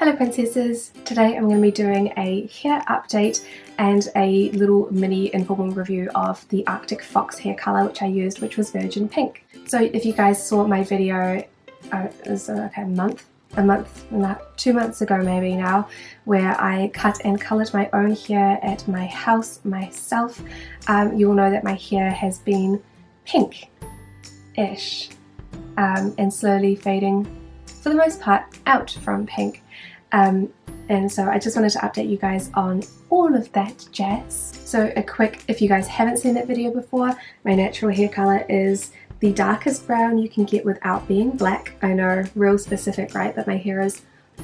Hello princesses! Today I'm going to be doing a hair update and a little mini informal review of the Arctic Fox hair colour which I used, which was Virgin Pink. So if you guys saw my video, it was like a month and 2 months ago maybe now, where I cut and coloured my own hair at my house myself, you will know that my hair has been pink-ish and slowly fading for the most part out from pink. And so I just wanted to update you guys on all of that jazz. So a quick, if you guys haven't seen that video before, my natural hair colour is the darkest brown you can get without being black. I know, real specific, right? But my hair is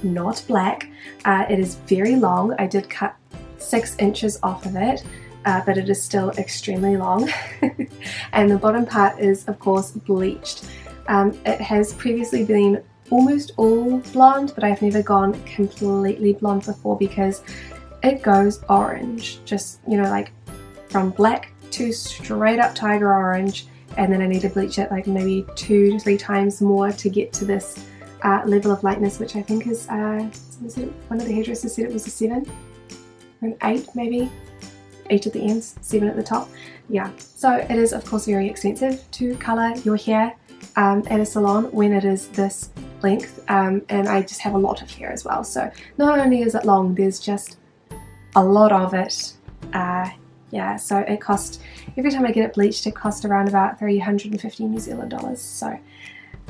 not black. It is very long. I did cut 6 inches off of it, but it is still extremely long. And the bottom part is, of course, bleached. It has previously been almost all blonde, but I've never gone completely blonde before because it goes orange, just, you know, like from black to straight up tiger orange, and then I need to bleach it like maybe 2 to 3 times more to get to this level of lightness, which I think is one of the hairdressers said it was a 7 or an 8 maybe. 8 at the ends, 7 at the top. Yeah, so it is of course very expensive to colour your hair at a salon when it is this length, and I just have a lot of hair as well, so not only is it long, there's just a lot of it. Yeah, so it cost, every time I get it bleached, it cost around about 350 New Zealand dollars. So,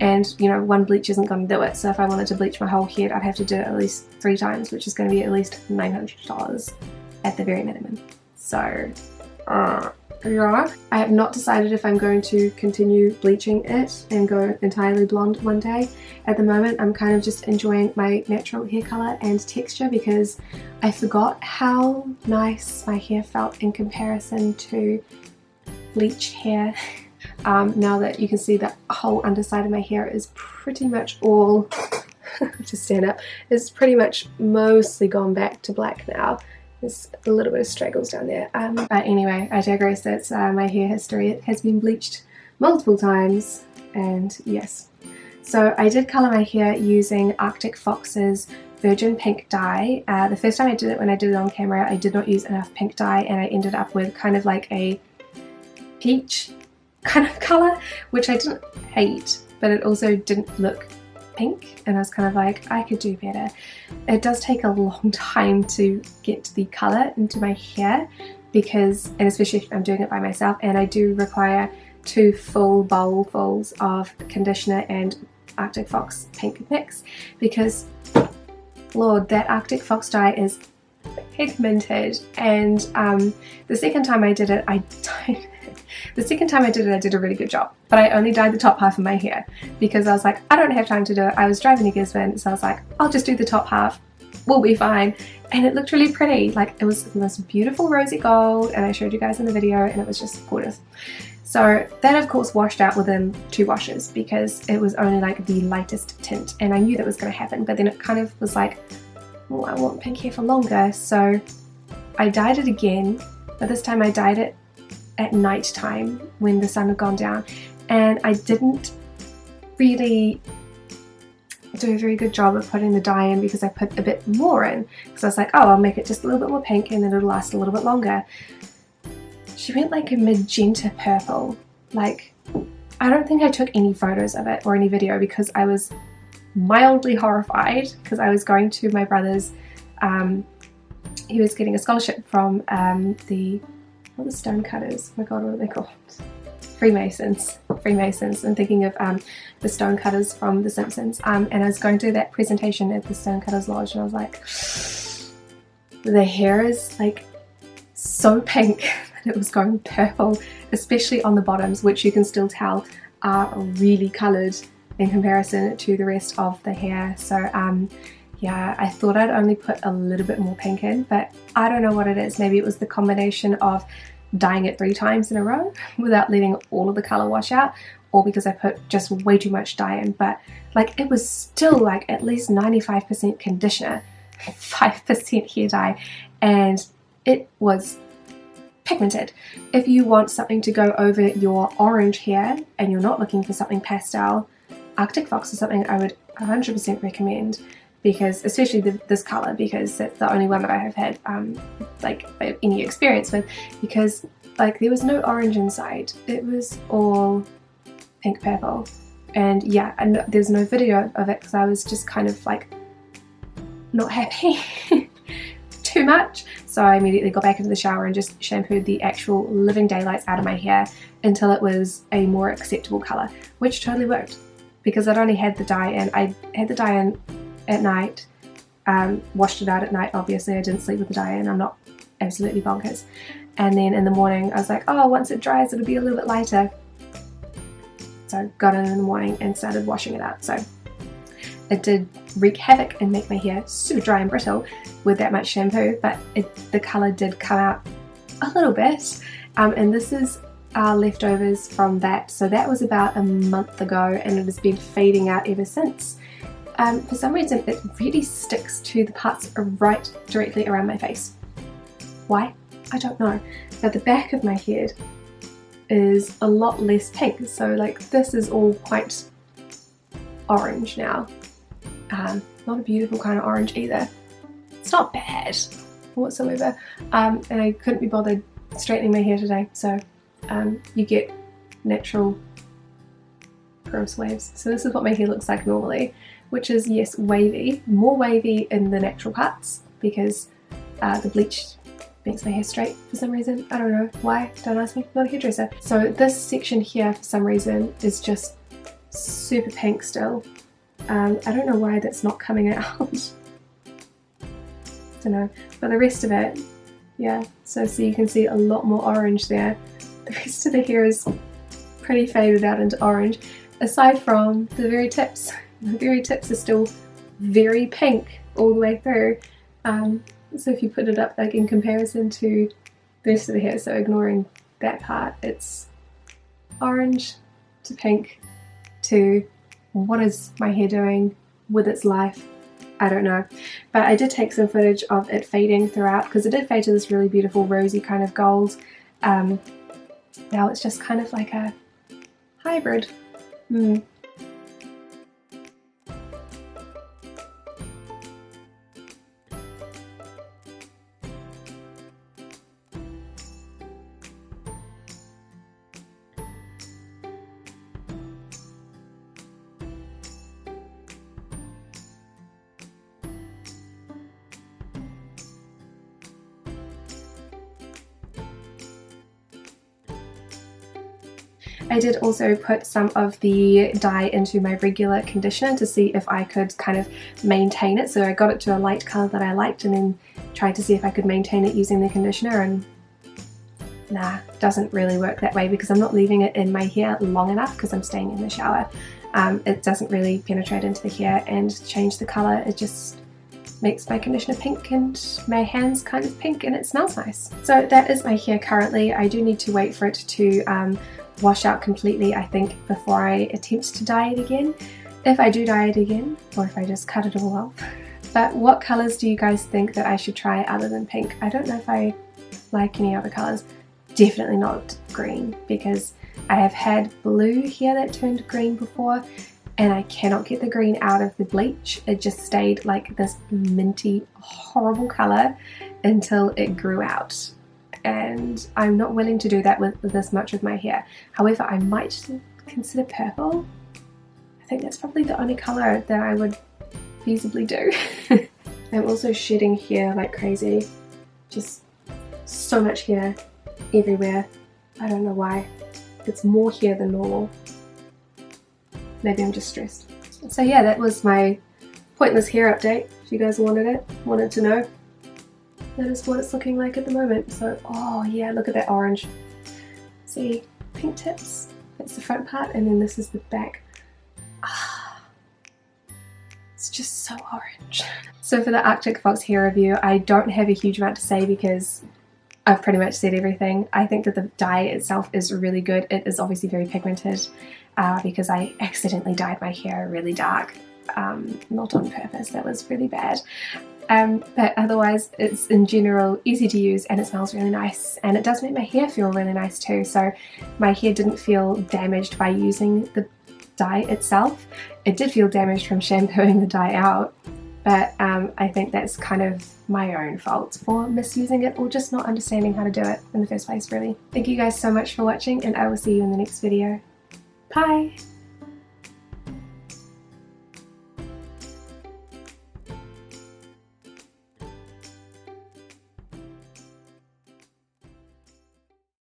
and you know, one bleach isn't going to do it, so if I wanted to bleach my whole head I'd have to do it at least 3 times, which is going to be at least $900 at the very minimum. So yeah, I have not decided if I'm going to continue bleaching it and go entirely blonde one day. At the moment I'm kind of just enjoying my natural hair colour and texture because I forgot how nice my hair felt in comparison to bleached hair. Now that you can see that whole underside of my hair is pretty much all, to stand up, is pretty much mostly gone back to black now. There's a little bit of straggles down there, but anyway, I digress. That's my hair history. It has been bleached multiple times, and yes. So I did colour my hair using Arctic Fox's Virgin Pink dye. The first time I did it, when I did it on camera, I did not use enough pink dye, and I ended up with kind of like a peach kind of colour, which I didn't hate, but it also didn't look pink, and I was kind of like, I could do better. It does take a long time to get the colour into my hair because, and especially if I'm doing it by myself, and I do require 2 full bowlfuls of conditioner and Arctic Fox pink mix because, Lord, that Arctic Fox dye is pigmented. And the second time I did it, I did a really good job, but I only dyed the top half of my hair because I was like, I don't have time to do it. I was driving to Gisborne, so I was like, I'll just do the top half, we'll be fine. And it looked really pretty, like it was the most beautiful rosy gold, and I showed you guys in the video, and it was just gorgeous. So that of course washed out within 2 washes because it was only like the lightest tint, and I knew that was going to happen, but then it kind of was like, oh, I want pink hair for longer, so I dyed it again, but this time I dyed it at night time when the sun had gone down, and I didn't really do a very good job of putting the dye in because I put a bit more in because I was like, oh, I'll make it just a little bit more pink and then it'll last a little bit longer. She went like a magenta purple. Like, I don't think I took any photos of it or any video because I was mildly horrified because I was going to my brother's, he was getting a scholarship from the stonecutters, oh my god, what are they called? Freemasons. I'm thinking of the stonecutters from The Simpsons, and I was going to that presentation at the Stonecutters Lodge, and I was like, the hair is like so pink that it was going purple, especially on the bottoms, which you can still tell are really coloured in comparison to the rest of the hair. So yeah, I thought I'd only put a little bit more pink in, but I don't know what it is. Maybe it was the combination of dyeing it 3 times in a row without letting all of the colour wash out, or because I put just way too much dye in. But like, it was still like at least 95% conditioner, 5% hair dye, and it was pigmented. If you want something to go over your orange hair and you're not looking for something pastel, Arctic Fox is something I would 100% recommend because especially this colour, because it's the only one that I have had like any experience with, because like there was no orange inside, it was all pink purple. And yeah, and there's no video of it because I was just kind of like not happy too much, so I immediately got back into the shower and just shampooed the actual living daylights out of my hair until it was a more acceptable colour, which totally worked because I'd only had the dye in. I had the dye in at night, washed it out at night, obviously I didn't sleep with the dye in, I'm not absolutely bonkers, and then in the morning I was like, oh, once it dries it'll be a little bit lighter, so got it in the morning and started washing it out. So it did wreak havoc and make my hair super dry and brittle with that much shampoo, but the colour did come out a little bit, and this is our leftovers from that. So that was about a month ago and it has been fading out ever since. For some reason it really sticks to the parts right directly around my face. Why? I don't know. But the back of my head is a lot less pink, so like this is all quite orange now. Not a beautiful kind of orange either. It's not bad whatsoever, and I couldn't be bothered straightening my hair today, so you get natural gross waves. So this is what my hair looks like normally, which is, yes, wavy, more wavy in the natural parts because the bleach makes my hair straight for some reason. I don't know why, don't ask me, I'm not a hairdresser. So this section here for some reason is just super pink still. I don't know why that's not coming out. Don't know, but the rest of it, yeah, so you can see a lot more orange there. The rest of the hair is pretty faded out into orange, aside from the very tips. The very tips are still very pink all the way through. So if you put it up like in comparison to the rest of the hair, so ignoring that part, it's orange to pink to what is my hair doing with its life? I don't know. But I did take some footage of it fading throughout because it did fade to this really beautiful rosy kind of gold. Now it's just kind of like a hybrid. I did also put some of the dye into my regular conditioner to see if I could kind of maintain it. So I got it to a light colour that I liked and then tried to see if I could maintain it using the conditioner, and nah, doesn't really work that way because I'm not leaving it in my hair long enough because I'm staying in the shower. It doesn't really penetrate into the hair and change the colour. It just makes my conditioner pink and my hands kind of pink, and it smells nice. So that is my hair currently. I do need to wait for it to wash out completely, I think, before I attempt to dye it again, if I do dye it again, or if I just cut it all off. But what colours do you guys think that I should try other than pink? I don't know if I like any other colours. Definitely not green, because I have had blue here that turned green before and I cannot get the green out of the bleach. It just stayed like this minty, horrible colour until it grew out. And I'm not willing to do that with this much of my hair. However, I might consider purple. I think that's probably the only colour that I would feasibly do. I'm also shedding hair like crazy. Just so much hair everywhere. I don't know why. It's more hair than normal. Maybe I'm just stressed. So yeah, that was my pointless hair update. If you guys wanted to know. That is what it's looking like at the moment. So, oh yeah, look at that orange. See, pink tips. That's the front part, and then this is the back. Ah, it's just so orange. So for the Arctic Fox hair review, I don't have a huge amount to say because I've pretty much said everything. I think that the dye itself is really good. It is obviously very pigmented because I accidentally dyed my hair really dark. Not on purpose, that was really bad. But otherwise it's in general easy to use and it smells really nice, and it does make my hair feel really nice too. So my hair didn't feel damaged by using the dye itself. It did feel damaged from shampooing the dye out, but I think that's kind of my own fault for misusing it or just not understanding how to do it in the first place, really. Thank you guys so much for watching, and I will see you in the next video. Bye!